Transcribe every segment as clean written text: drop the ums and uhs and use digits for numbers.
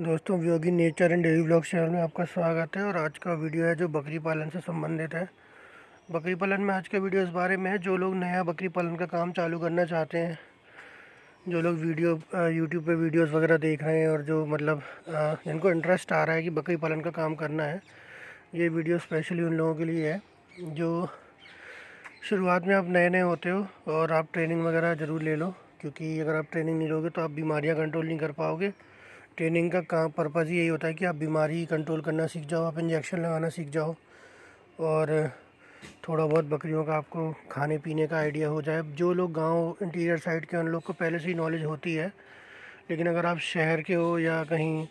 दोस्तों, Yogi nature and daily blog channel में आपका स्वागत है। और आज का वीडियो है जो बकरी पालन से संबंधित है। बकरी पालन में आज का वीडियो इस बारे में है, जो लोग नया बकरी पालन का काम चालू करना चाहते हैं, जो लोग यूट्यूब पे वीडियोस वगैरह देख रहे हैं और जो जिनको इंटरेस्ट आ रहा है कि बकरी पालन का काम करना है, ये वीडियो स्पेशली उन लोगों के लिए है जो शुरुआत में आप नए नए होते हो और आप ट्रेनिंग वगैरह ज़रूर ले लो, क्योंकि अगर आप ट्रेनिंग नहीं लोगे तो आप बीमारियाँ कंट्रोल नहीं कर पाओगे। ट्रेनिंग का काम पर्पज़ ही यही होता है कि आप बीमारी कंट्रोल करना सीख जाओ, आप इंजेक्शन लगाना सीख जाओ और थोड़ा बहुत बकरियों का आपको खाने पीने का आइडिया हो जाए। जो लोग गांव इंटीरियर साइड के, उन लोग को पहले से ही नॉलेज होती है, लेकिन अगर आप शहर के हो या कहीं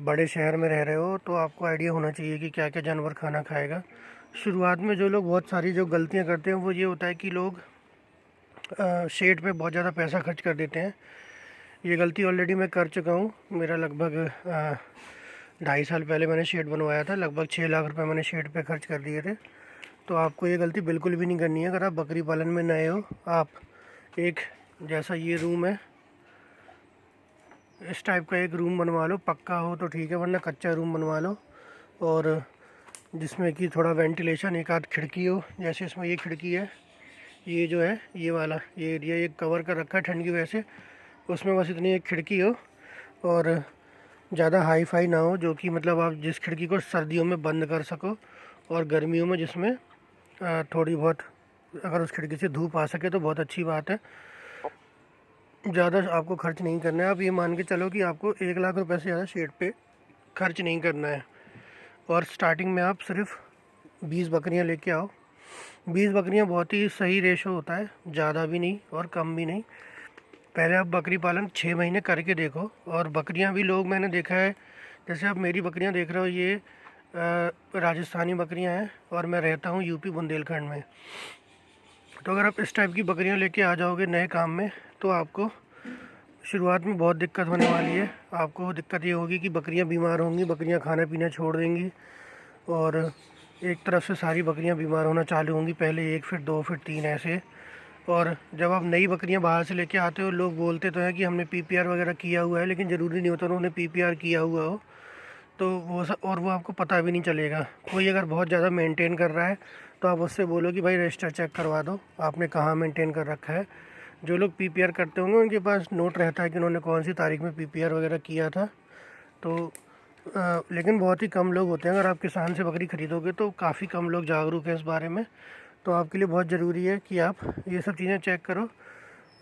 बड़े शहर में रह रहे हो तो आपको आइडिया होना चाहिए कि क्या क्या जानवर खाना खाएगा। शुरुआत में जो लोग बहुत सारी जो गलतियाँ करते हैं वो ये होता है कि लोग शेड पे बहुत ज़्यादा पैसा खर्च कर देते हैं। ये गलती ऑलरेडी मैं कर चुका हूँ। मेरा लगभग 2.5 साल पहले मैंने शेड बनवाया था, लगभग 6 लाख रुपए मैंने शेड पे खर्च कर दिए थे। तो आपको ये गलती बिल्कुल भी नहीं करनी है। अगर आप बकरी पालन में नए हो, आप एक जैसा ये रूम है, इस टाइप का एक रूम बनवा लो। पक्का हो तो ठीक है, वरना कच्चा रूम बनवा लो, और जिसमें कि थोड़ा वेंटिलेशन, एक आध खिड़की हो। जैसे इसमें ये खिड़की है, ये जो है ये वाला ये एरिया ये कवर कर रखा है ठंड की वजह से, उसमें बस इतनी एक खिड़की हो और ज़्यादा हाई फाई ना हो, जो कि मतलब आप जिस खिड़की को सर्दियों में बंद कर सको और गर्मियों में जिसमें थोड़ी बहुत अगर उस खिड़की से धूप आ सके तो बहुत अच्छी बात है। ज़्यादा आपको खर्च नहीं करना है। आप ये मान के चलो कि आपको 1 लाख रुपए से ज़्यादा शेड पे खर्च नहीं करना है, और स्टार्टिंग में आप सिर्फ 20 बकरियाँ लेके आओ। 20 बकरियाँ बहुत ही सही रेशो होता है, ज़्यादा भी नहीं और कम भी नहीं। पहले आप बकरी पालन 6 महीने करके देखो। और बकरियां भी लोग, मैंने देखा है, जैसे आप मेरी बकरियां देख रहे हो, ये राजस्थानी बकरियां हैं और मैं रहता हूं यूपी बुंदेलखंड में। तो अगर आप इस टाइप की बकरियां लेके आ जाओगे नए काम में तो आपको शुरुआत में बहुत दिक्कत होने वाली है। आपको दिक्कत ये होगी कि बकरियां बीमार होंगी, बकरियां खाना पीना छोड़ देंगी और एक तरफ से सारी बकरियां बीमार होना चालू होंगी, पहले 1 फिर 2 फिर 3 ऐसे। और जब आप नई बकरियां बाहर से लेके आते हो, लोग बोलते तो हैं कि हमने पीपीआर वगैरह किया हुआ है, लेकिन ज़रूरी नहीं होता उन्होंने पीपीआर किया हुआ हो। तो वो आपको पता भी नहीं चलेगा। कोई अगर बहुत ज़्यादा मेंटेन कर रहा है तो आप उससे बोलो कि भाई रजिस्टर चेक करवा दो, आपने कहाँ मेंटेन कर रखा है। जो लोग पीपीआर करते होंगे उनके पास नोट रहता है कि उन्होंने कौन सी तारीख में पीपीआर वगैरह किया था। तो लेकिन बहुत ही कम लोग होते हैं। अगर आप किसान से बकरी ख़रीदोगे तो काफ़ी कम लोग जागरूक हैं इस बारे में। तो आपके लिए बहुत ज़रूरी है कि आप ये सब चीज़ें चेक करो।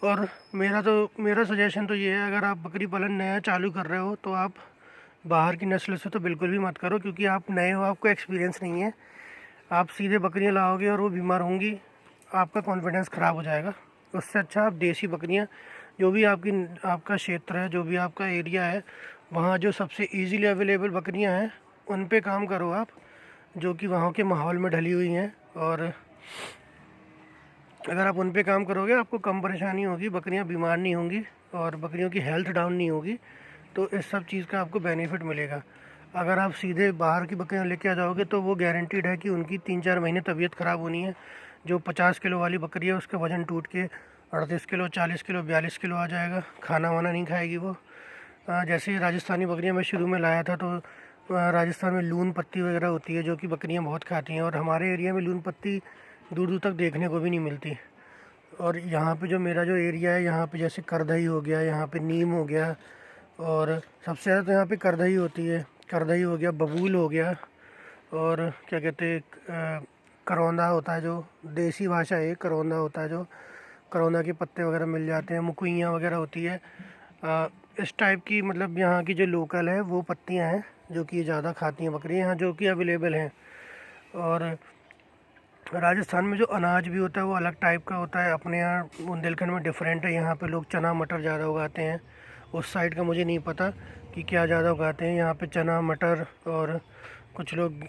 और मेरा सजेशन तो ये है, अगर आप बकरी पालन नया चालू कर रहे हो तो आप बाहर की नस्ल से तो बिल्कुल भी मत करो, क्योंकि आप नए हो, आपको एक्सपीरियंस नहीं है। आप सीधे बकरियां लाओगे और वो बीमार होंगी, आपका कॉन्फिडेंस ख़राब हो जाएगा। उससे अच्छा आप देसी बकरियां, जो भी आपका क्षेत्र है, जो भी आपका एरिया है, वहाँ जो सबसे ईजीली अवेलेबल बकरियाँ हैं उन पे काम करो आप, जो कि वहाँ के माहौल में ढली हुई हैं। और अगर आप उन पे काम करोगे आपको कम परेशानी होगी, बकरियां बीमार नहीं होंगी और बकरियों की हेल्थ डाउन नहीं होगी। तो इस सब चीज़ का आपको बेनिफिट मिलेगा। अगर आप सीधे बाहर की बकरियां लेके आ जाओगे तो वो गारंटीड है कि उनकी 3-4 महीने तबीयत ख़राब होनी है। जो 50 किलो वाली बकरी है उसका वज़न टूट के 38 किलो, 40 किलो, 42 किलो आ जाएगा। खाना वाना नहीं खाएगी वो। जैसे राजस्थानी बकरियाँ मैं शुरू में लाया था, तो राजस्थान में लून पत्ती वगैरह होती है जो कि बकरियाँ बहुत खाती हैं, और हमारे एरिया में लून पत्ती दूर दूर तक देखने को भी नहीं मिलती। और यहाँ पे जो मेरा जो एरिया है, यहाँ पे जैसे करदई हो गया, यहाँ पे नीम हो गया, और सबसे ज़्यादा तो यहाँ पे करदई होती है। करदई हो गया, बबूल हो गया, और क्या कहते हैं करौंदा होता है, जो देसी भाषा है, करौंदा होता है, जो करौंदा के पत्ते वगैरह मिल जाते हैं। मुकुइयाँ वगैरह होती है। इस टाइप की, मतलब यहाँ की जो लोकल है वो पत्तियाँ हैं जो कि ज़्यादा खाती हैं बकरी यहाँ, जो कि अवेलेबल हैं। और राजस्थान में जो अनाज भी होता है वो अलग टाइप का होता है। अपने यहाँ बुंदेलखंड में डिफरेंट है। यहाँ पे लोग चना मटर ज़्यादा उगाते हैं। उस साइड का मुझे नहीं पता कि क्या ज़्यादा उगाते हैं। यहाँ पे चना मटर और कुछ लोग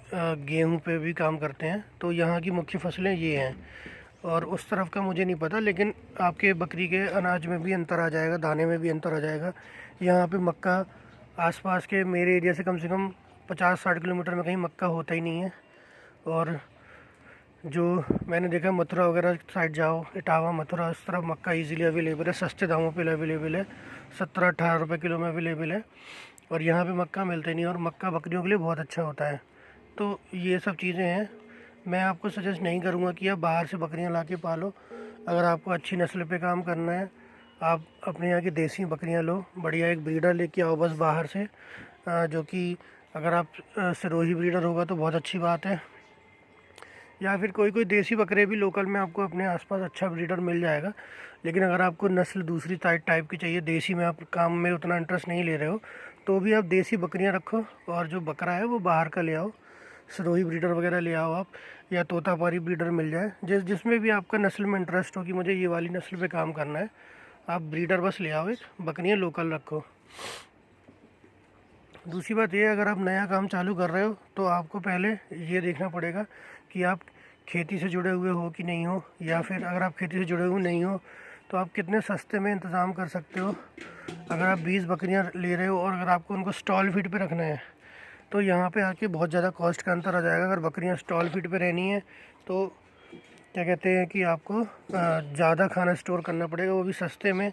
गेहूँ पे भी काम करते हैं। तो यहाँ की मुख्य फसलें ये हैं, और उस तरफ का मुझे नहीं पता। लेकिन आपके बकरी के अनाज में भी अंतर आ जाएगा, दाने में भी अंतर आ जाएगा। यहाँ पे मक्का आसपास के मेरे एरिया से कम 50-60 किलोमीटर में कहीं मक्का होता ही नहीं है। और जो मैंने देखा, मथुरा वगैरह साइड जाओ, इटावा, मथुरा, उस तरफ मक्का इजीली अवेलेबल है, सस्ते दामों पे अवेलेबल है, 17-18 रुपये किलो में अवेलेबल है। और यहाँ पे मक्का मिलते नहीं, और मक्का बकरियों के लिए बहुत अच्छा होता है। तो ये सब चीज़ें हैं। मैं आपको सजेस्ट नहीं करूँगा कि आप बाहर से बकरियाँ ला के पालो। अगर आपको अच्छी नस्ल पे काम करना है, आप अपने यहाँ की देसी बकरियाँ लो, बढ़िया एक ब्रीडर लेके आओ बस बाहर से, जो कि अगर आप सिरोही ब्रीडर होगा तो बहुत अच्छी बात है, या फिर कोई कोई देसी बकरे भी लोकल में आपको अपने आसपास अच्छा ब्रीडर मिल जाएगा। लेकिन अगर आपको नस्ल दूसरी टाइप की चाहिए, देसी में आप काम में उतना इंटरेस्ट नहीं ले रहे हो, तो भी आप देसी बकरियां रखो, और जो बकरा है वो बाहर का ले आओ, सिरोही ब्रीडर वगैरह ले आओ आप, या तोतापारी ब्रीडर मिल जाए, जिसमें भी आपका नस्ल में इंटरेस्ट हो कि मुझे ये वाली नस्ल पे काम करना है, आप ब्रीडर बस ले आओ, एक बकरियाँ लोकल रखो। दूसरी बात ये, अगर आप नया काम चालू कर रहे हो तो आपको पहले ये देखना पड़ेगा कि आप खेती से जुड़े हुए हो कि नहीं हो, या फिर अगर आप खेती से जुड़े हुए नहीं हो तो आप कितने सस्ते में इंतज़ाम कर सकते हो। अगर आप 20 बकरियां ले रहे हो और अगर आपको उनको स्टॉल फीड पे रखना है, तो यहाँ पे आके बहुत ज़्यादा कॉस्ट का अंतर आ जाएगा। अगर बकरियाँ स्टॉल फीड पे रहनी है तो क्या कहते हैं कि आपको ज़्यादा खाना स्टोर करना पड़ेगा, वो भी सस्ते में।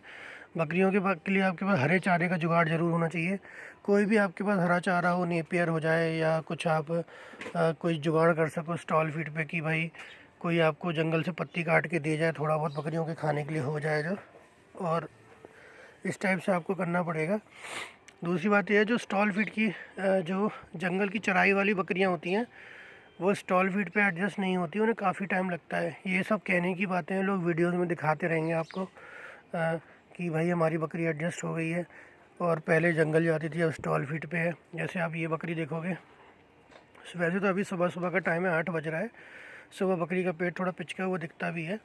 बकरियों के लिए आपके पास हरे चारे का जुगाड़ ज़रूर होना चाहिए। कोई भी आपके पास हरा चारा हो, नेपियर हो जाए, या कुछ आप कोई जुगाड़ कर सको स्टॉल फीड पे कि भाई कोई आपको जंगल से पत्ती काट के दे जाए, थोड़ा बहुत बकरियों के खाने के लिए हो जाए जो, और इस टाइप से आपको करना पड़ेगा। दूसरी बात यह है, जो स्टॉल फीड की जो जंगल की चराई वाली बकरियां होती हैं, वो स्टॉल फीड पे एडजस्ट नहीं होती, उन्हें काफ़ी टाइम लगता है। ये सब कहने की बातें हैं, लोग वीडियोस में दिखाते रहेंगे आपको कि भाई हमारी बकरी एडजस्ट हो गई है और पहले जंगल जाती थी अब स्टॉल फीड पे है। जैसे आप ये बकरी देखोगे, वैसे तो अभी सुबह सुबह का टाइम है, 8 बज रहा है, सुबह बकरी का पेट थोड़ा पिचका हुआ दिखता भी है।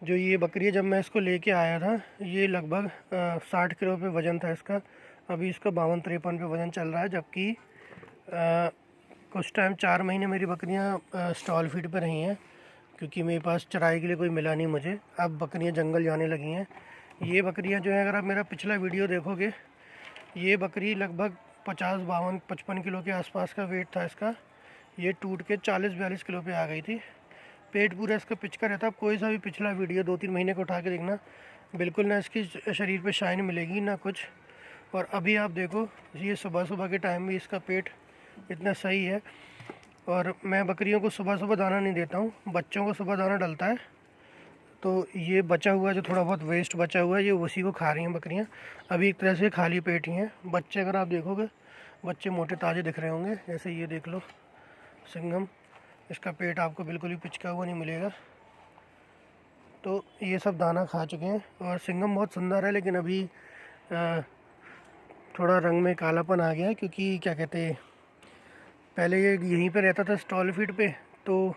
जो ये बकरी है, जब मैं इसको लेके आया था, ये लगभग 60 किलो पे वज़न था इसका। अभी इसका 52-53 पे वज़न चल रहा है, जबकि कुछ टाइम 4 महीने मेरी बकरियां स्टॉल फीड पर रही हैं, क्योंकि मेरे पास चराई के लिए कोई मिला नहीं मुझे। अब बकरियां जंगल जाने लगी हैं। ये बकरियां जो है, अगर आप मेरा पिछला वीडियो देखोगे, ये बकरी लगभग 50-52-55 किलो के आसपास का वेट था इसका। ये टूट के 40-42 किलो पे आ गई थी। पेट पूरा इसका पिचका रहता। आप कोई सा भी पिछला वीडियो 2-3 महीने का उठा के देखना, बिल्कुल ना इसकी शरीर पे शाइन मिलेगी ना कुछ। और अभी आप देखो, ये सुबह सुबह के टाइम में इसका पेट इतना सही है। और मैं बकरियों को सुबह सुबह दाना नहीं देता हूँ, बच्चों को सुबह दाना डलता है। तो ये बचा हुआ जो थोड़ा बहुत वेस्ट बचा हुआ है, ये उसी को खा रही हैं बकरियाँ। अभी एक तरह से खाली पेट ही हैं। बच्चे अगर आप देखोगे, बच्चे मोटे ताज़े दिख रहे होंगे। जैसे ये देख लो सिंघम, इसका पेट आपको बिल्कुल ही पिचका हुआ नहीं मिलेगा। तो ये सब दाना खा चुके हैं। और सिंघम बहुत सुंदर है, लेकिन अभी थोड़ा रंग में कालापन आ गया है, क्योंकि क्या कहते हैं, पहले ये यहीं पे रहता था स्टॉल फीड पे, तो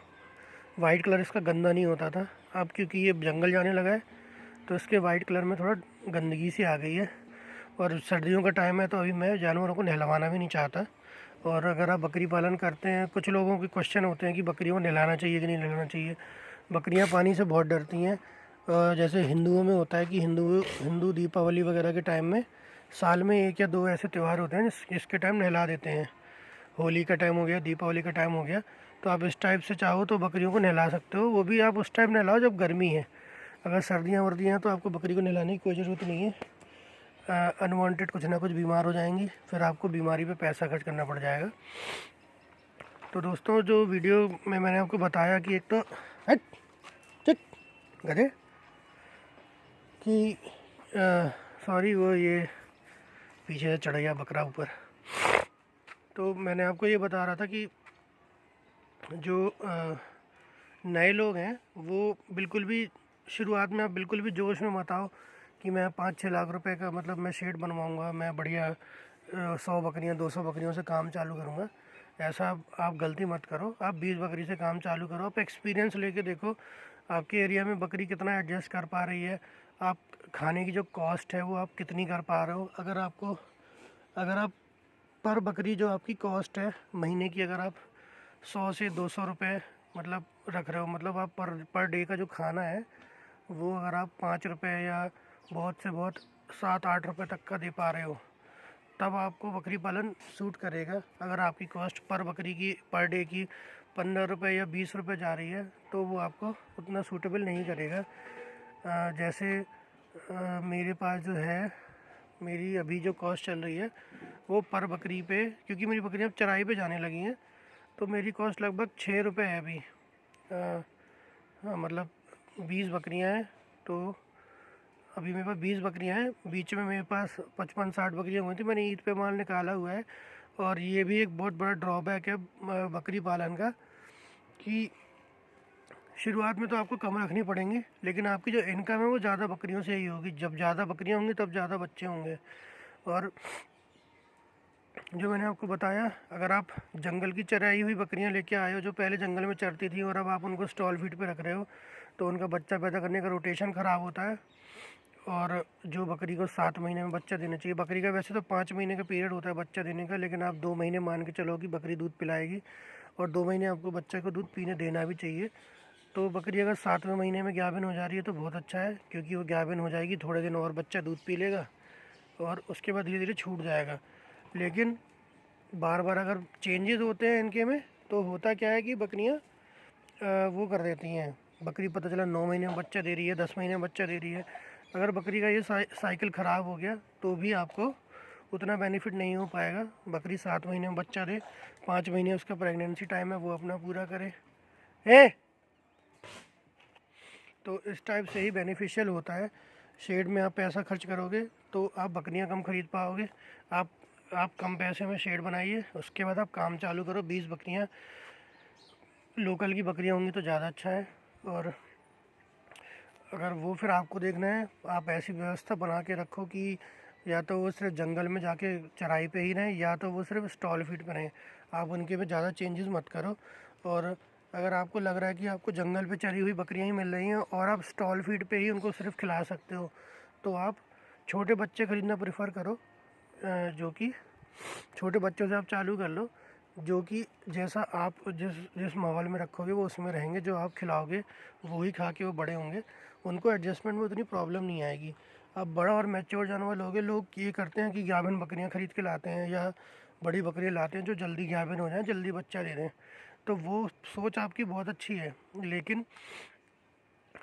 वाइट कलर इसका गंदा नहीं होता था। अब क्योंकि ये जंगल जाने लगा है, तो इसके वाइट कलर में थोड़ा गंदगी सी आ गई है। और सर्दियों का टाइम है, तो अभी मैं जानवरों को नहलवाना भी नहीं चाहता। और अगर आप बकरी पालन करते हैं, कुछ लोगों के क्वेश्चन होते हैं कि बकरियों को नहलाना चाहिए कि नहीं नहलाना चाहिए। बकरियां पानी से बहुत डरती हैं। जैसे हिंदुओं में होता है कि हिंदू दीपावली वगैरह के टाइम में साल में 1 या 2 ऐसे त्यौहार होते हैं जिसके टाइम नहला देते हैं। होली का टाइम हो गया, दीपावली का टाइम हो गया, तो आप इस टाइप से चाहो तो बकरियों को नहला सकते हो। वो भी आप उस टाइम नहलाओ जब गर्मी है। अगर सर्दियाँ वर्दियाँ हैं तो आपको बकरी को नहलाने की कोई ज़रूरत नहीं है। अनवांटेड कुछ ना कुछ बीमार हो जाएंगी, फिर आपको बीमारी पे पैसा खर्च करना पड़ जाएगा। तो दोस्तों, जो वीडियो में मैंने आपको बताया कि एक तो हट चिक गधे कि सॉरी, वो ये पीछे से चढ़ गया बकरा ऊपर। तो मैंने आपको ये बता रहा था कि जो नए लोग हैं, वो बिल्कुल भी शुरुआत में आप बिल्कुल भी जोश में मत आओ कि मैं 5-6 लाख रुपए का मतलब मैं शेड बनवाऊंगा, मैं बढ़िया 100 बकरियां 200 बकरियों से काम चालू करूंगा। ऐसा आप गलती मत करो। आप 20 बकरी से काम चालू करो। आप एक्सपीरियंस लेके देखो आपके एरिया में बकरी कितना एडजस्ट कर पा रही है, आप खाने की जो कॉस्ट है वो आप कितनी कर पा रहे हो। अगर आप पर बकरी जो आपकी कॉस्ट है महीने की, अगर आप 100 से 200 रुपये मतलब रख रहे हो, मतलब आप पर डे का जो खाना है वो अगर आप 5 रुपये या बहुत से बहुत 7-8 रुपये तक का दे पा रहे हो, तब आपको बकरी पालन सूट करेगा। अगर आपकी कॉस्ट पर बकरी की पर डे की 15 रुपये या 20 रुपये जा रही है, तो वो आपको उतना सूटेबल नहीं करेगा। जैसे मेरे पास जो है मेरी अभी जो कॉस्ट चल रही है वो पर बकरी पे, क्योंकि मेरी बकरियाँ अब चराई पे जाने लगी हैं, तो मेरी कॉस्ट लगभग 6 रुपये है अभी। हाँ, मतलब 20 बकरियाँ हैं, तो अभी मेरे पास 20 बकरियाँ हैं। बीच में मेरे पास 55-60 बकरियाँ हुई थी, मैंने ईद पे माल निकाला हुआ है। और ये भी एक बहुत बड़ा ड्रॉबैक है बकरी पालन का, कि शुरुआत में तो आपको कम रखनी पड़ेंगी, लेकिन आपकी जो इनकम है वो ज़्यादा बकरियों से ही होगी। जब ज़्यादा बकरियाँ होंगी तब ज़्यादा बच्चे होंगे। और जो मैंने आपको बताया, अगर आप जंगल की चराई हुई बकरियां लेके आए हो जो पहले जंगल में चरती थी, और अब आप उनको स्टॉल फीड पे रख रहे हो, तो उनका बच्चा पैदा करने का रोटेशन ख़राब होता है। और जो बकरी को 7 महीने में बच्चा देना चाहिए, बकरी का वैसे तो 5 महीने का पीरियड होता है बच्चा देने का, लेकिन आप 2 महीने मान के चलो कि बकरी दूध पिलाएगी, और 2 महीने आपको बच्चे को दूध पीने देना भी चाहिए। तो बकरी अगर 7वें महीने में गाभिन हो जा रही है तो बहुत अच्छा है, क्योंकि वो गाभिन हो जाएगी, थोड़े दिन और बच्चा दूध पी लेगा और उसके बाद धीरे धीरे छूट जाएगा। लेकिन बार बार अगर चेंजेस होते हैं इनके में, तो होता क्या है कि बकरियां वो कर देती हैं। बकरी पता चला 9 महीने में बच्चा दे रही है, 10 महीने में बच्चा दे रही है, अगर बकरी का ये साइकिल ख़राब हो गया तो भी आपको उतना बेनिफिट नहीं हो पाएगा। बकरी 7 महीने में बच्चा दे, 5 महीने उसका प्रेगनेंसी टाइम है वो अपना पूरा करे, है तो इस टाइप से ही बेनिफिशियल होता है। शेड में आप पैसा खर्च करोगे तो आप बकरियां कम ख़रीद पाओगे। आप कम पैसे में शेड बनाइए, उसके बाद आप काम चालू करो। 20 बकरियां लोकल की बकरियां होंगी तो ज़्यादा अच्छा है। और अगर वो फिर आपको देखना है, आप ऐसी व्यवस्था बना के रखो कि या तो वो सिर्फ जंगल में जाके चराई पे ही रहें, या तो वो सिर्फ स्टॉल फीड पे रहें। आप उनके में ज़्यादा चेंजेस मत करो। और अगर आपको लग रहा है कि आपको जंगल पे चरी हुई बकरियां ही मिल रही हैं और आप स्टॉल फीड पे ही उनको सिर्फ खिला सकते हो, तो आप छोटे बच्चे ख़रीदना प्रेफर करो। जो कि छोटे बच्चों से आप चालू कर लो, जो कि जैसा आप जिस जिस माहौल में रखोगे वो उसमें रहेंगे, जो आप खिलाओगे वो ही खा के वो बड़े होंगे, उनको एडजस्टमेंट में उतनी प्रॉब्लम नहीं आएगी। अब बड़ा और मैच्योर जानवर लोगे, लोग ये करते हैं कि गाभिन बकरियां खरीद के लाते हैं या बड़ी बकरियां लाते हैं जो जल्दी गाभिन हो जाएं, जल्दी बच्चा दे दें। तो वो सोच आपकी बहुत अच्छी है, लेकिन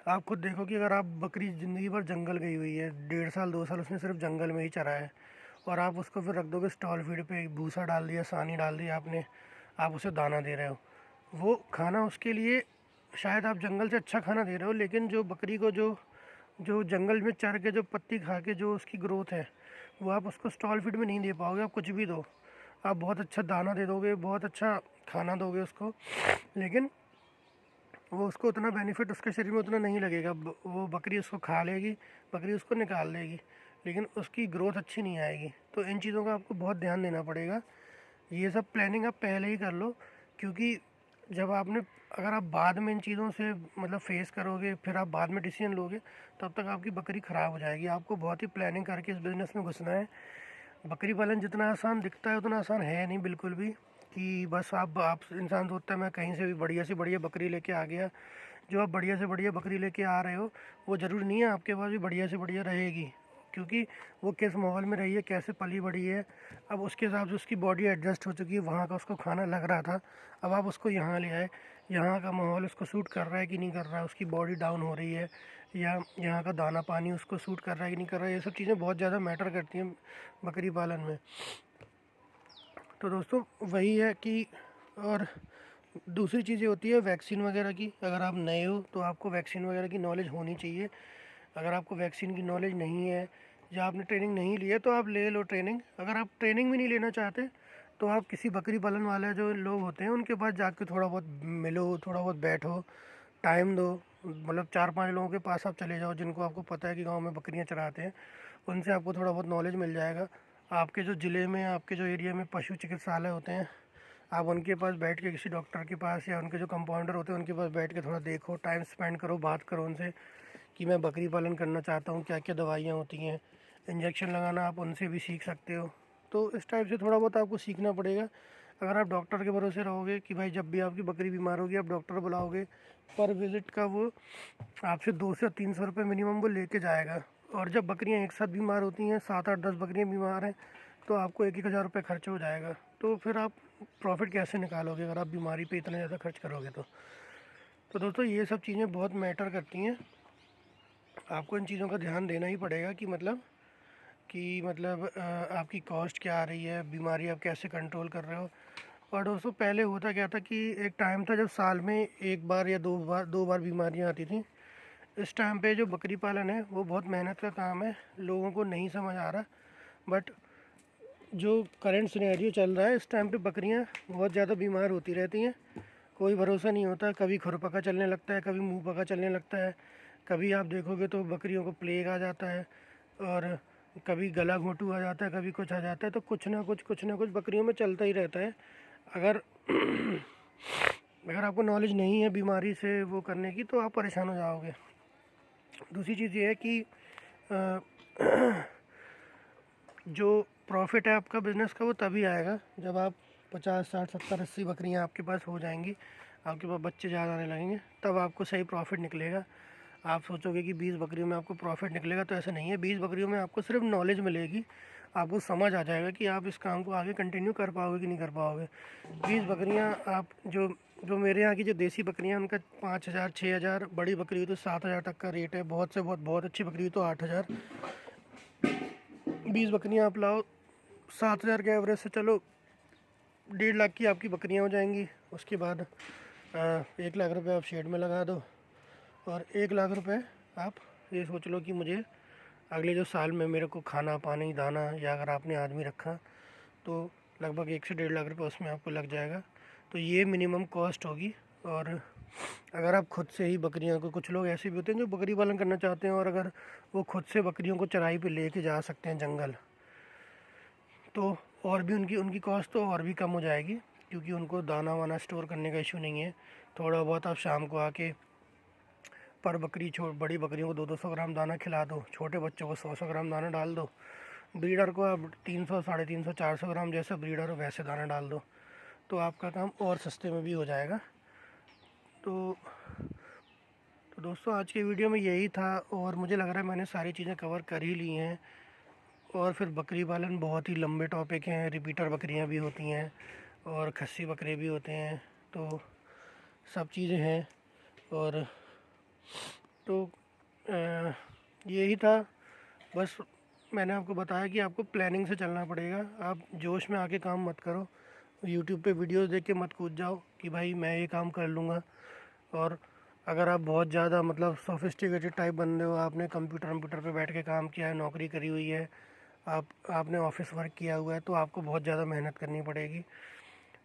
आप खुद देखो कि अगर आप बकरी ज़िंदगी भर जंगल गई हुई है, 1.5 साल 2 साल उसने सिर्फ जंगल में ही चरा है, और आप उसको फिर रख दोगे स्टॉल फीड पे, भूसा डाल दिया, सानी डाल दिया आपने, आप उसे दाना दे रहे हो, वो खाना उसके लिए शायद आप जंगल से अच्छा खाना दे रहे हो, लेकिन जो बकरी को जो जो जंगल में चर के जो पत्ती खा के जो उसकी ग्रोथ है, वो आप उसको स्टॉल फीड में नहीं दे पाओगे। आप कुछ भी दो, आप बहुत अच्छा दाना दे दोगे, बहुत अच्छा खाना दोगे उसको, लेकिन वो उसको उतना बेनिफिट उसके शरीर में उतना नहीं लगेगा। वो बकरी उसको खा लेगी, बकरी उसको निकाल देगी, लेकिन उसकी ग्रोथ अच्छी नहीं आएगी। तो इन चीज़ों का आपको बहुत ध्यान देना पड़ेगा। ये सब प्लानिंग आप पहले ही कर लो, क्योंकि जब आपने अगर आप बाद में इन चीज़ों से मतलब फेस करोगे, फिर आप बाद में डिसीजन लोगे, तब तक आपकी बकरी ख़राब हो जाएगी। आपको बहुत ही प्लानिंग करके इस बिज़नेस में घुसना है। बकरी पालन जितना आसान दिखता है उतना आसान है नहीं बिल्कुल भी, कि बस आप इंसान सोचता है मैं कहीं से भी बढ़िया से बढ़िया बकरी लेके आ गया। जो आप बढ़िया से बढ़िया बकरी लेके आ रहे हो, वो ज़रूरी नहीं है आपके पास भी बढ़िया से बढ़िया रहेगी, क्योंकि वो किस माहौल में रही है, कैसे पली बड़ी है, अब उसके हिसाब से उसकी बॉडी एडजस्ट हो चुकी है। वहाँ का उसको खाना लग रहा था, अब आप उसको यहाँ ले आए, यहाँ का माहौल उसको सूट कर रहा है कि नहीं कर रहा है, उसकी बॉडी डाउन हो रही है, या यहाँ का दाना पानी उसको सूट कर रहा है कि नहीं कर रहा है, ये सब चीज़ें बहुत ज़्यादा मैटर करती हैं बकरी पालन में। तो दोस्तों वही है कि, और दूसरी चीज़ें होती है वैक्सीन वगैरह की। अगर आप नए हो तो आपको वैक्सीन वगैरह की नॉलेज होनी चाहिए। अगर आपको वैक्सीन की नॉलेज नहीं है या आपने ट्रेनिंग नहीं ली है तो आप ले लो ट्रेनिंग। अगर आप ट्रेनिंग भी नहीं लेना चाहते तो आप किसी बकरी पालन वाले जो लोग होते हैं उनके पास जाके थोड़ा बहुत मिलो, थोड़ा बहुत बैठो, टाइम दो। मतलब 4-5 लोगों के पास आप चले जाओ जिनको आपको पता है कि गांव में बकरियां चराते हैं, उनसे आपको थोड़ा बहुत नॉलेज मिल जाएगा। आपके जो ज़िले में, आपके जो एरिया में पशु चिकित्सालय होते हैं, आप उनके पास बैठ के, किसी डॉक्टर के पास या उनके जो कंपाउंडर होते हैं उनके पास बैठ के थोड़ा देखो, टाइम स्पेंड करो, बात करो उनसे कि मैं बकरी पालन करना चाहता हूँ, क्या क्या दवाइयाँ होती हैं, इंजेक्शन लगाना आप उनसे भी सीख सकते हो। तो इस टाइप से थोड़ा बहुत आपको सीखना पड़ेगा। अगर आप डॉक्टर के भरोसे रहोगे कि भाई जब भी आपकी बकरी बीमार होगी आप डॉक्टर बुलाओगे, पर विज़िट का वो आपसे 200 से 300 रुपये मिनिमम वो लेके जाएगा। और जब बकरियां एक साथ बीमार होती हैं, 7-8-10 बकरियां बीमार हैं, तो आपको 1-1 हज़ार रुपये खर्च हो जाएगा। तो फिर आप प्रॉफिट कैसे निकालोगे अगर आप बीमारी पे इतना ज़्यादा खर्च करोगे तो दोस्तों ये सब चीज़ें बहुत मैटर करती हैं। आपको इन चीज़ों का ध्यान देना ही पड़ेगा कि मतलब कि मतलब आपकी कॉस्ट क्या आ रही है, बीमारी आप कैसे कंट्रोल कर रहे हो। और दोस्तों पहले होता क्या था कि एक टाइम था जब साल में एक बार या दो बार बीमारियां आती थी। इस टाइम पे जो बकरी पालन है वो बहुत मेहनत का काम है, लोगों को नहीं समझ आ रहा। बट जो करंट सिनेरियो चल रहा है इस टाइम पे बकरियां बहुत ज़्यादा बीमार होती रहती हैं, कोई भरोसा नहीं होता। कभी खुरपका चलने लगता है, कभी मुंह पका चलने लगता है, कभी आप देखोगे तो बकरियों को प्लेग आ जाता है, और कभी गला घोंटू आ जाता है, कभी कुछ आ जाता है। तो कुछ ना कुछ बकरियों में चलता ही रहता है। अगर अगर आपको नॉलेज नहीं है बीमारी से वो करने की तो आप परेशान हो जाओगे। दूसरी चीज़ ये है कि जो प्रॉफिट है आपका बिज़नेस का वो तभी आएगा जब आप 50, 60, 70, 80 बकरियां आपके पास हो जाएंगी, आपके पास बच्चे ज़्यादा आने लगेंगे, तब आपको सही प्रॉफिट निकलेगा। आप सोचोगे कि 20 बकरियों में आपको प्रॉफिट निकलेगा, तो ऐसा नहीं है। 20 बकरियों में आपको सिर्फ नॉलेज मिलेगी, आपको समझ आ जाएगा कि आप इस काम को आगे कंटिन्यू कर पाओगे कि नहीं कर पाओगे। 20 बकरियां आप जो जो मेरे यहाँ की जो देसी बकरियां उनका 5,000, 6,000, बड़ी बकरी हुई तो 7,000 तक का रेट है। बहुत से बहुत अच्छी बकरी हुई तो 8,000। 20 बकरियां आप लाओ, 7,000 के एवरेज से चलो 1.5 लाख की आपकी बकरियां हो जाएंगी। उसके बाद 1 लाख रुपए आप शेड में लगा दो, और 1 लाख रुपए आप ये सोच लो कि मुझे अगले जो साल में मेरे को खाना पानी दाना, या अगर आपने आदमी रखा तो लगभग 1 से 1.5 लाख रुपए उसमें आपको लग जाएगा। तो ये मिनिमम कॉस्ट होगी। और अगर आप खुद से ही बकरियों को, कुछ लोग ऐसे भी होते हैं जो बकरी पालन करना चाहते हैं और अगर वो खुद से बकरियों को चराई पे लेके जा सकते हैं जंगल, तो और भी उनकी उनकी कॉस्ट तो और भी कम हो जाएगी, क्योंकि उनको दाना वाना स्टोर करने का इशू नहीं है। थोड़ा बहुत आप शाम को आके पर बकरी, बड़ी बकरियों को 200-200 ग्राम दाना खिला दो, छोटे बच्चों को 100-100 ग्राम दाना डाल दो, ब्रीडर को आप 300, 350, 400 ग्राम जैसा ब्रीडर हो वैसे दाना डाल दो, तो आपका काम और सस्ते में भी हो जाएगा। तो दोस्तों आज के वीडियो में यही था, और मुझे लग रहा है मैंने सारी चीज़ें कवर कर ही ली हैं। और फिर बकरी पालन बहुत ही लंबे टॉपिक हैं, रिपीटर बकरियां भी होती हैं और खस्सी बकरे भी होते हैं, तो सब चीज़ें हैं। और तो यही था, बस मैंने आपको बताया कि आपको प्लानिंग से चलना पड़ेगा। आप जोश में आके काम मत करो, यूट्यूब पे वीडियोस देख के मत कूद जाओ कि भाई मैं ये काम कर लूँगा। और अगर आप बहुत ज़्यादा मतलब सोफिस्टिकेटेड टाइप बंदे हो, आपने कंप्यूटर पे बैठ के काम किया है, नौकरी करी हुई है, आपने ऑफिस वर्क किया हुआ है, तो आपको बहुत ज़्यादा मेहनत करनी पड़ेगी।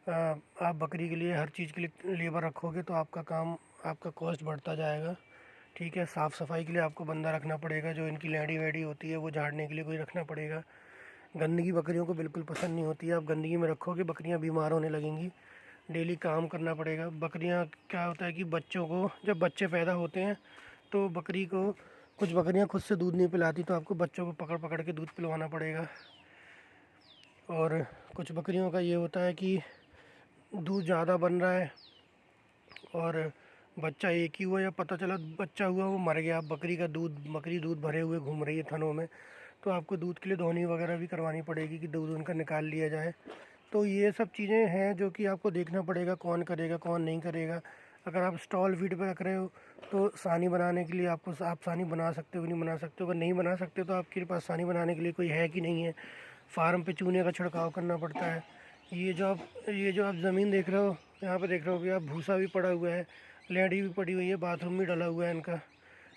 आप बकरी के लिए हर चीज़ के लिए लेबर रखोगे तो आपका कॉस्ट बढ़ता जाएगा। ठीक है, साफ़ सफाई के लिए आपको बंदा रखना पड़ेगा, जो इनकी लेडी वेडी होती है वो झाड़ने के लिए कोई रखना पड़ेगा। गंदगी बकरियों को बिल्कुल पसंद नहीं होती है, आप गंदगी में रखोगे बकरियां बीमार होने लगेंगी। डेली काम करना पड़ेगा। बकरियां, क्या होता है कि बच्चों को, जब बच्चे पैदा होते हैं तो बकरी को, कुछ बकरियां खुद से दूध नहीं पिलाती, तो आपको बच्चों को पकड़ पकड़ के दूध पिलवाना पड़ेगा। और कुछ बकरियों का ये होता है कि दूध ज़्यादा बन रहा है और बच्चा एक ही हुआ, या पता चला बच्चा हुआ वो मर गया, बकरी दूध भरे हुए घूम रही है थनों में, तो आपको दूध के लिए धोनी वगैरह भी करवानी पड़ेगी कि दूध उनका निकाल लिया जाए। तो ये सब चीज़ें हैं जो कि आपको देखना पड़ेगा, कौन करेगा कौन नहीं करेगा। अगर आप स्टॉल फीड पे रख रहे हो तो सानी बनाने के लिए आप सानी बना सकते हो कि नहीं बना सकते हो। अगर नहीं बना सकते तो आपके पास सानी बनाने के लिए कोई है कि नहीं है। फार्म पे चूने का छिड़काव करना पड़ता है। ये जो आप ज़मीन देख रहे हो, यहाँ पे देख रहे हो कि आप भूसा भी पड़ा हुआ है, लेडी भी पड़ी हुई है, बाथरूम भी डला हुआ है इनका।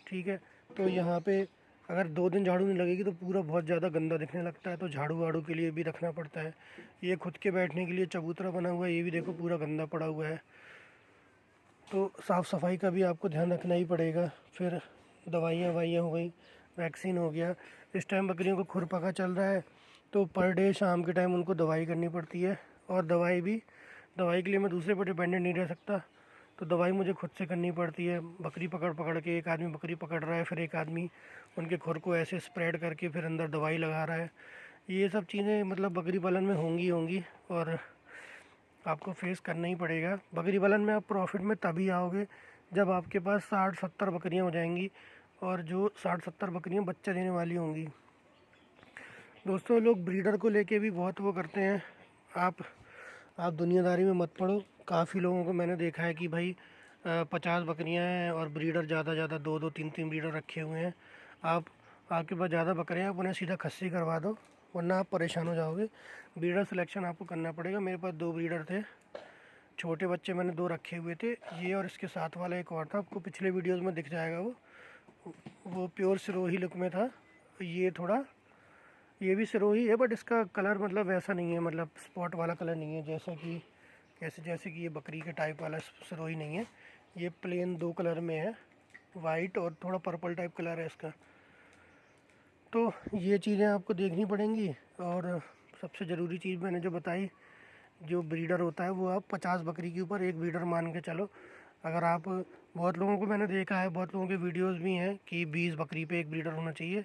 ठीक है, तो यहाँ पे अगर 2 दिन झाड़ू नहीं लगेगी तो पूरा बहुत ज़्यादा गंदा दिखने लगता है, तो झाड़ू वाड़ू के लिए भी रखना पड़ता है। ये खुद के बैठने के लिए चबूतरा बना हुआ है, ये भी देखो पूरा गंदा पड़ा हुआ है। तो साफ़ सफाई का भी आपको ध्यान रखना ही पड़ेगा। फिर दवाइयाँ ववाइयाँ हो गई, वैक्सीन हो गया। इस टाइम बकरियों को खुरपका चल रहा है, तो पर डे शाम के टाइम उनको दवाई करनी पड़ती है। और दवाई के लिए मैं दूसरे पर डिपेंडेंट नहीं रह सकता, तो दवाई मुझे खुद से करनी पड़ती है। बकरी पकड़ पकड़ के, एक आदमी बकरी पकड़ रहा है, फिर एक आदमी उनके खुर को ऐसे स्प्रेड करके फिर अंदर दवाई लगा रहा है। ये सब चीज़ें मतलब बकरी पालन में होंगी और आपको फेस करना ही पड़ेगा। बकरी पालन में आप प्रॉफिट में तभी आओगे जब आपके पास 60-70 बकरियां हो जाएंगी, और जो 60-70 बकरियां बच्चा देने वाली होंगी। दोस्तों, लोग ब्रीडर को लेके भी बहुत वो करते हैं। आप दुनियादारी में मत पड़ो। काफ़ी लोगों को मैंने देखा है कि भाई 50 बकरियां हैं और ब्रीडर ज़्यादा 2-2, 3-3 ब्रीडर रखे हुए हैं। आप आपके पास ज़्यादा बकरे हैं आप उन्हें सीधा खस्सी करवा दो, वरना आप परेशान हो जाओगे। ब्रीडर सिलेक्शन आपको करना पड़ेगा। मेरे पास 2 ब्रीडर थे, छोटे बच्चे मैंने 2 रखे हुए थे, ये और इसके साथ वाला एक और था, आपको पिछले वीडियोज़ में दिख जाएगा। वो प्योर सिरोही लुक में था। ये थोड़ा, ये भी सिरोही है बट इसका कलर मतलब वैसा नहीं है, मतलब स्पॉट वाला कलर नहीं है, जैसे कि ये बकरी के टाइप वाला सिरोही नहीं है। ये प्लेन 2 कलर में है, वाइट और थोड़ा पर्पल टाइप कलर है इसका। तो ये चीज़ें आपको देखनी पड़ेंगी। और सबसे ज़रूरी चीज़ मैंने जो बताई, जो ब्रीडर होता है वो आप 50 बकरी के ऊपर एक ब्रीडर मान के चलो। अगर आप, बहुत लोगों को मैंने देखा है, बहुत लोगों के वीडियोस भी हैं कि 20 बकरी पे एक ब्रीडर होना चाहिए,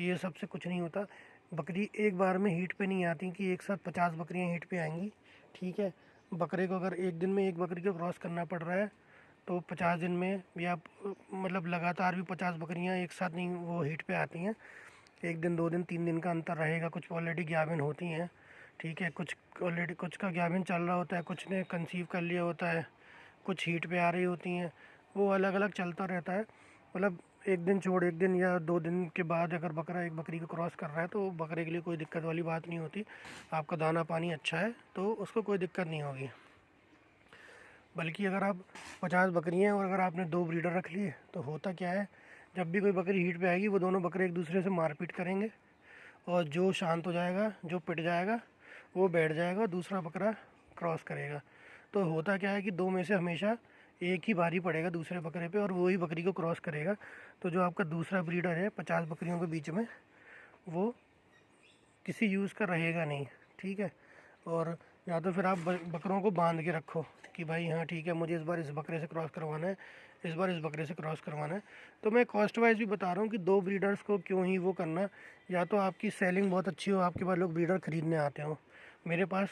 ये सबसे कुछ नहीं होता। बकरी एक बार में हीट पे नहीं आती कि एक साथ 50 बकरियां हीट पे आएंगी, ठीक है। बकरे को अगर एक दिन में एक बकरी को क्रॉस करना पड़ रहा है तो 50 दिन में, या मतलब लगातार भी 50 बकरियां एक साथ नहीं वो हीट पे आती हैं। 1 दिन 2 दिन 3 दिन का अंतर रहेगा। कुछ ऑलरेडी गाभिन होती हैं, ठीक है, कुछ ऑलरेडी, कुछ का गाभिन चल रहा होता है, कुछ ने कंसीव कर लिया होता है, कुछ हीट पे आ रही होती हैं, वो अलग अलग चलता रहता है। मतलब 1 दिन छोड़ 1 दिन या 2 दिन के बाद अगर बकरा एक बकरी को क्रॉस कर रहा है तो बकरे के लिए कोई दिक्कत वाली बात नहीं होती। आपका दाना पानी अच्छा है तो उसको कोई दिक्कत नहीं होगी। बल्कि अगर आप 50 बकरियाँ हैं और अगर आपने 2 ब्रीडर रख लिए तो होता क्या है, जब भी कोई बकरी हीट पे आएगी वो दोनों बकरे एक दूसरे से मारपीट करेंगे, और जो शांत हो जाएगा, जो पिट जाएगा, वो बैठ जाएगा और दूसरा बकरा क्रॉस करेगा। तो होता क्या है कि 2 में से हमेशा एक ही भारी पड़ेगा दूसरे बकरे पे और वो ही बकरी को क्रॉस करेगा। तो जो आपका दूसरा ब्रीडर है 50 बकरियों के बीच में, वो किसी यूज़ का रहेगा नहीं, ठीक है। और या तो फिर आप बकरों को बांध के रखो कि भाई हाँ ठीक है, मुझे इस बार इस बकरे से क्रॉस करवाना है, इस बार इस बकरे से क्रॉस करवाना है। तो मैं कॉस्ट वाइज भी बता रहा हूँ कि 2 ब्रीडर्स को क्यों ही वो करना। या तो आपकी सेलिंग बहुत अच्छी हो, आपके पास लोग ब्रीडर ख़रीदने आते हो। मेरे पास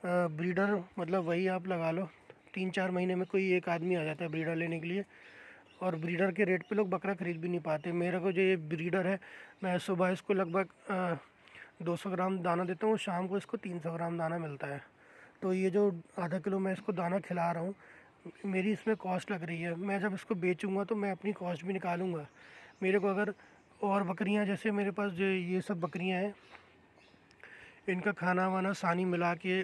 ब्रीडर मतलब वही आप लगा लो 3-4 महीने में कोई एक आदमी आ जाता है ब्रीडर लेने के लिए, और ब्रीडर के रेट पे लोग बकरा ख़रीद भी नहीं पाते। मेरे को जो ये ब्रीडर है, मैं सुबह इसको लगभग 200 ग्राम दाना देता हूँ, शाम को इसको 300 ग्राम दाना मिलता है। तो ये जो आधा किलो मैं इसको दाना खिला रहा हूँ, मेरी इसमें कॉस्ट लग रही है। मैं जब इसको बेचूंगा तो मैं अपनी कॉस्ट भी निकालूंगा। मेरे को अगर और बकरियां, जैसे मेरे पास जो ये सब बकरियां हैं, इनका खाना वाना सानी मिला के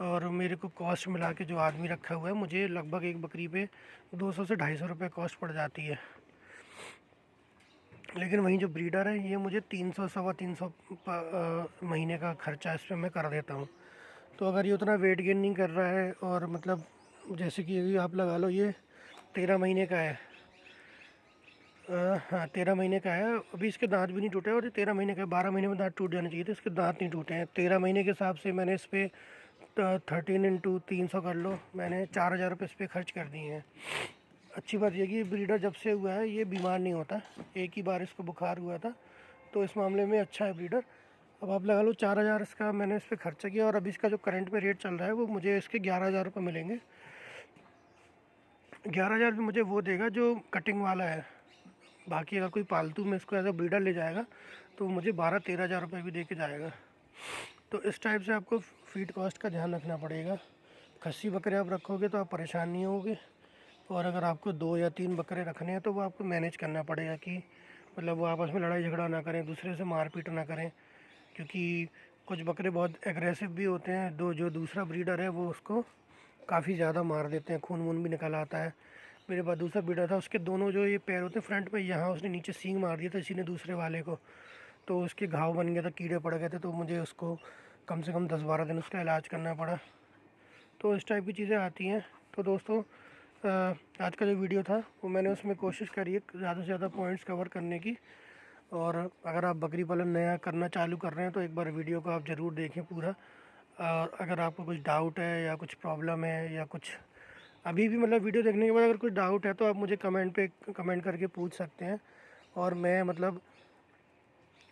और मेरे को कॉस्ट मिला के जो आदमी रखा हुआ है, मुझे लगभग एक बकरी पे 200 से 250 रुपये कॉस्ट पड़ जाती है। लेकिन वहीं जो ब्रीडर है ये मुझे 300 सवा 300 महीने का खर्चा इस पर मैं कर देता हूँ। तो अगर ये उतना वेट गेन नहीं कर रहा है, और मतलब जैसे कि अभी आप लगा लो ये 13 महीने का है, हाँ 13 महीने का है, अभी इसके दांत भी नहीं टूटे, और ये 13 महीने का है। 12 महीने में दांत टूट जाने चाहिए थे, इसके दांत नहीं टूटे हैं। 13 महीने के हिसाब से मैंने इस पर 13 इंटू 300 कर लो, मैंने 4000 रुपये इस पर खर्च कर दिए हैं। अच्छी बात यह कि ब्रीडर जब से हुआ है ये बीमार नहीं होता, एक ही बार इसको बुखार हुआ था, तो इस मामले में अच्छा है ब्रीडर। अब आप लगा लो 4000 इसका मैंने इस पर खर्चा किया, और अभी इसका जो करंट में रेट चल रहा है वो मुझे इसके 11,000 रुपये मिलेंगे। 11,000 रुपये मुझे वो देगा जो कटिंग वाला है। बाकी अगर कोई पालतू में इसको एज अ ब्रीडर ले जाएगा तो मुझे 12-13,000 रुपये भी दे के जाएगा। तो इस टाइप से आपको फीड कॉस्ट का ध्यान रखना पड़ेगा। खस्सी बकरे आप रखोगे तो आप परेशान नहीं होगे, और अगर आपको 2 या 3 बकरे रखने हैं तो वो आपको मैनेज करना पड़ेगा कि मतलब वो आपस में लड़ाई झगड़ा ना करें, दूसरे से मारपीट ना करें, क्योंकि कुछ बकरे बहुत एग्रेसिव भी होते हैं। जो दूसरा ब्रीडर है वो उसको काफ़ी ज़्यादा मार देते हैं, खून वून भी निकल आता है। मेरे पास दूसरा ब्रीडर था, उसके दोनों जो ये पैर होते हैं फ्रंट में, यहाँ उसने नीचे सींग मार दिया था इसी ने दूसरे वाले को, तो उसके घाव बन गया था, कीड़े पड़ गए थे, तो मुझे उसको कम से कम 10-12 दिन उसका इलाज करना पड़ा। तो इस टाइप की चीज़ें आती हैं। तो दोस्तों आज का जो वीडियो था वो मैंने उसमें कोशिश करी है ज़्यादा से ज़्यादा पॉइंट्स कवर करने की। और अगर आप बकरी पालन नया करना चालू कर रहे हैं तो एक बार वीडियो को आप ज़रूर देखें पूरा। और अगर आपको कुछ डाउट है या कुछ प्रॉब्लम है या कुछ अभी भी मतलब वीडियो देखने के बाद अगर कुछ डाउट है तो आप मुझे कमेंट करके पूछ सकते हैं। और मैं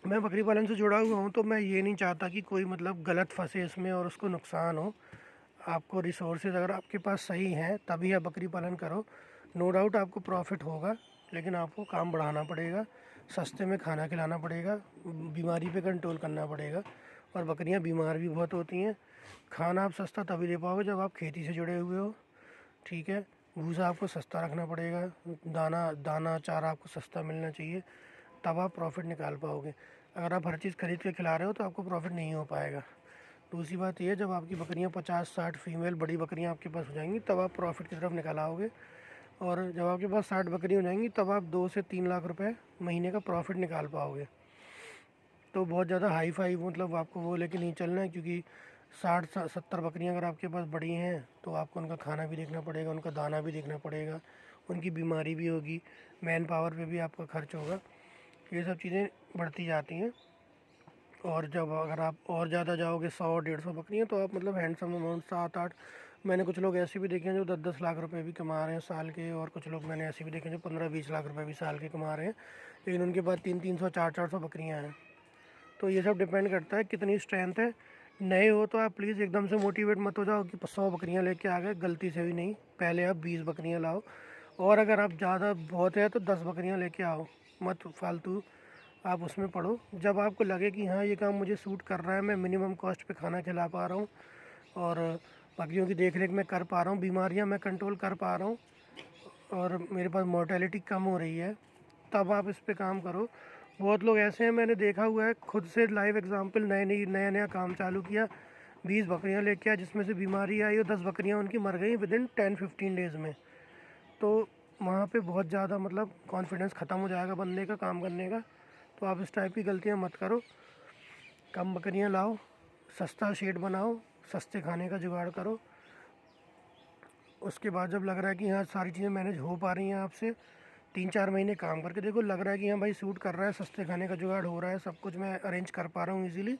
बकरी पालन से जुड़ा हुआ हूँ, तो मैं ये नहीं चाहता कि कोई मतलब गलत फंसे इसमें और उसको नुकसान हो। आपको रिसोर्सेज अगर आपके पास सही हैं तभी आप बकरी पालन करो। नो डाउट आपको प्रॉफिट होगा, लेकिन आपको काम बढ़ाना पड़ेगा, सस्ते में खाना खिलाना पड़ेगा, बीमारी पे कंट्रोल करना पड़ेगा। और बकरियां बीमार भी बहुत होती हैं। खाना आप सस्ता तभी दे पाओगे जब आप खेती से जुड़े हुए हो, ठीक है। भूसा आपको सस्ता रखना पड़ेगा, दाना चारा आपको सस्ता मिलना चाहिए, तब आप प्रॉफिट निकाल पाओगे। अगर आप हर चीज़ खरीद के खिला रहे हो तो आपको प्रॉफिट नहीं हो पाएगा। दूसरी बात ये, जब आपकी बकरियां 50-60 फीमेल बड़ी बकरियां आपके पास हो जाएंगी तब आप प्रॉफिट की तरफ निकल आओगे। और जब आपके पास 60 बकरी हो जाएंगी तब आप 2 से 3 लाख रुपए महीने का प्रॉफिट निकाल पाओगे। तो बहुत ज़्यादा हाई फाई मतलब आपको वो लेके नहीं चलना है, क्योंकि 60-70 बकरियां अगर आपके पास बड़ी हैं तो आपको उनका खाना भी देखना पड़ेगा, उनका दाना भी देखना पड़ेगा, उनकी बीमारी भी होगी, मैन पावर पे भी आपका खर्च होगा। ये सब चीज़ें बढ़ती जाती हैं। और जब अगर आप और ज़्यादा जाओगे 100-150 बकरियाँ तो आप मतलब हैंडसम अमाउंट 7-8, मैंने कुछ लोग ऐसे भी देखे हैं जो 10-10 लाख रुपए भी कमा रहे हैं साल के, और कुछ लोग मैंने ऐसे भी देखे हैं जो 15-20 लाख रुपए भी साल के कमा रहे हैं, लेकिन उनके पास 300-300, 400-400 बकरियाँ हैं। तो ये सब डिपेंड करता है कितनी स्ट्रेंथ है। नए हो तो आप प्लीज़ एकदम से मोटिवेट मत हो जाओ कि 100 बकरियाँ लेके आ गए, गलती से भी नहीं। पहले आप 20 बकरियाँ लाओ, और अगर आप ज़्यादा बहुत है तो 10 बकरियाँ लेके आओ, मत फालतू आप उसमें पढ़ो। जब आपको लगे कि हाँ ये काम मुझे सूट कर रहा है, मैं मिनिमम कॉस्ट पे खाना खिला पा रहा हूँ और बकरियों की देख रेख मैं कर पा रहा हूँ, बीमारियाँ मैं कंट्रोल कर पा रहा हूँ और मेरे पास मोर्टेलिटी कम हो रही है, तब आप इस पे काम करो। बहुत लोग ऐसे हैं, मैंने देखा हुआ है खुद से लाइव एग्जांपल, नया काम चालू किया, 20 बकरियां लेके आया जिसमें से बीमारी आई और 10 बकरियां उनकी मर गई विदिन 10-15 डेज़ में। तो वहाँ पे बहुत ज़्यादा मतलब कॉन्फिडेंस ख़त्म हो जाएगा बंदे का काम करने का। तो आप इस टाइप की गलतियाँ मत करो, कम बकरियाँ लाओ, सस्ता शेड बनाओ, सस्ते खाने का जुगाड़ करो। उसके बाद जब लग रहा है कि हाँ सारी चीज़ें मैनेज हो पा रही हैं आपसे, 3-4 महीने काम करके देखो, लग रहा है कि हाँ भाई सूट कर रहा है, सस्ते खाने का जुगाड़ हो रहा है, सब कुछ मैं अरेंज कर पा रहा हूँ ईज़िली,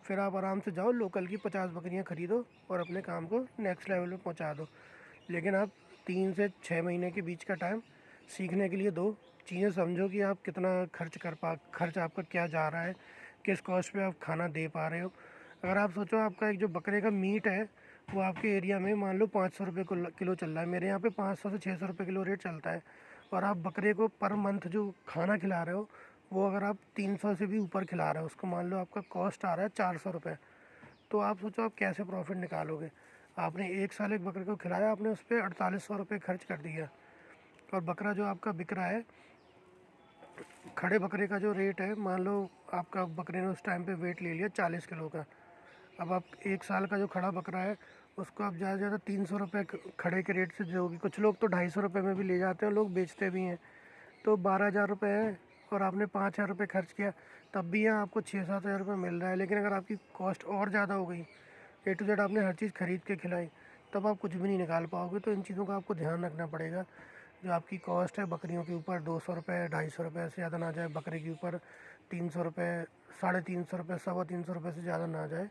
फिर आप आराम से जाओ लोकल की 50 बकरियाँ ख़रीदो और अपने काम को नेक्स्ट लेवल पे पहुँचा दो। लेकिन आप 3 से 6 महीने के बीच का टाइम सीखने के लिए दो, चीज़ें समझो कि आप कितना खर्च आपका क्या जा रहा है, किस कॉस्ट पे आप खाना दे पा रहे हो। अगर आप सोचो आपका एक जो बकरे का मीट है वो आपके एरिया में मान लो 500 रुपये किलो चल रहा है, मेरे यहाँ पे 500 से 600 रुपये किलो रेट चलता है, और आप बकरे को पर मंथ जो खाना खिला रहे हो वो अगर आप 300 से भी ऊपर खिला रहे हो, उसको मान लो आपका कॉस्ट आ रहा है 400 रुपये, तो आप सोचो आप कैसे प्रॉफिट निकालोगे। आपने एक साल एक बकरे को खिलाया, आपने उस पर 4800 रुपये खर्च कर दिया, और बकरा जो आपका बिक रहा है, खड़े बकरे का जो रेट है, मान लो आपका बकरे ने उस टाइम पे वेट ले लिया 40 किलो का, अब आप एक साल का जो खड़ा बकरा है उसको आप ज़्यादा से ज़्यादा 300 रुपये खड़े के रेट से दोगे, कुछ लोग तो 250 रुपये में भी ले जाते हैं, लोग बेचते भी हैं, तो 12,000 रुपये है और आपने 5,000 रुपये खर्च किया, तब भी यहाँ आपको 6-7 हज़ार रुपये मिल रहा है। लेकिन अगर आपकी कॉस्ट और ज़्यादा हो गई, ए टू जेड आपने हर चीज़ खरीद के खिलाई, तब आप कुछ भी नहीं निकाल पाओगे। तो इन चीज़ों का आपको ध्यान रखना पड़ेगा। जो आपकी कॉस्ट है बकरियों के ऊपर 200 रुपये, 250 रुपये से ज़्यादा ना जाए, बकरे के ऊपर 300 रुपये, 350 रुपये, 325 रुपये से ज़्यादा ना जाए,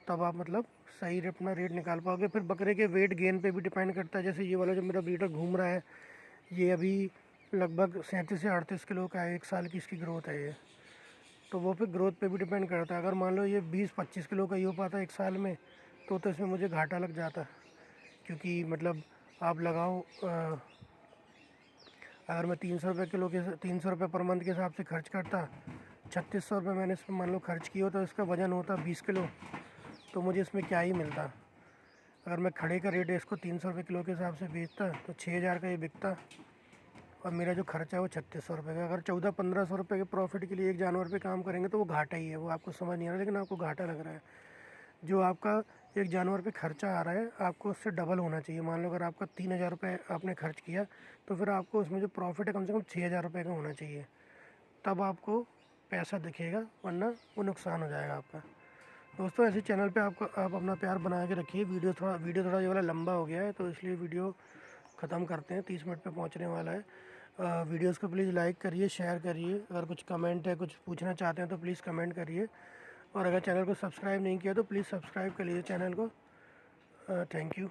तब आप मतलब सही अपना रेट निकाल पाओगे। फिर बकरे के वेट गेन पे भी डिपेंड करता है, जैसे ये वाला जो मेरा ब्रीडर घूम रहा है, ये अभी लगभग 37 से 38 किलो का है, 1 साल की इसकी ग्रोथ है ये, तो वो फिर ग्रोथ पे भी डिपेंड करता है। अगर मान लो ये 20-25 किलो का ही हो पाता 1 साल में, तो इसमें मुझे घाटा लग जाता, क्योंकि मतलब आप लगाओ अगर मैं 300 रुपये पर मंथ के हिसाब से खर्च करता, 3600 रुपये मैंने इसमें मान लो खर्च किया, तो इसका वज़न होता 20 किलो, तो मुझे इसमें क्या ही मिलता। अगर मैं खड़े का रेट इसको 300 रुपये किलो के हिसाब से बेचता तो 6,000 का ये बिकता, और मेरा जो खर्चा है वो 3600 रुपये का। अगर 1400-1500 रुपये के प्रॉफिट के लिए एक जानवर पे काम करेंगे तो वो घाटा ही है, वो आपको समझ नहीं आ रहा, लेकिन आपको घाटा लग रहा है। जो आपका एक जानवर पे खर्चा आ रहा है आपको उससे डबल होना चाहिए। मान लो अगर आपका 3,000 रुपये आपने खर्च किया, तो फिर आपको उसमें जो प्रॉफिट है कम से कम 6,000 रुपये का होना चाहिए, तब आपको पैसा दिखेगा, वरना वो नुकसान हो जाएगा आपका। दोस्तों ऐसे चैनल पे आप अपना प्यार बना के रखिए। वीडियो थोड़ा ये वाला लंबा हो गया है, तो इसलिए वीडियो ख़त्म करते हैं, 30 मिनट पे पहुंचने वाला है। वीडियोस को प्लीज़ लाइक करिए, शेयर करिए, अगर कुछ कमेंट है, कुछ पूछना चाहते हैं तो प्लीज़ कमेंट करिए, और अगर चैनल को सब्सक्राइब नहीं किया तो प्लीज़ सब्सक्राइब कर लीजिए चैनल को। Thank you.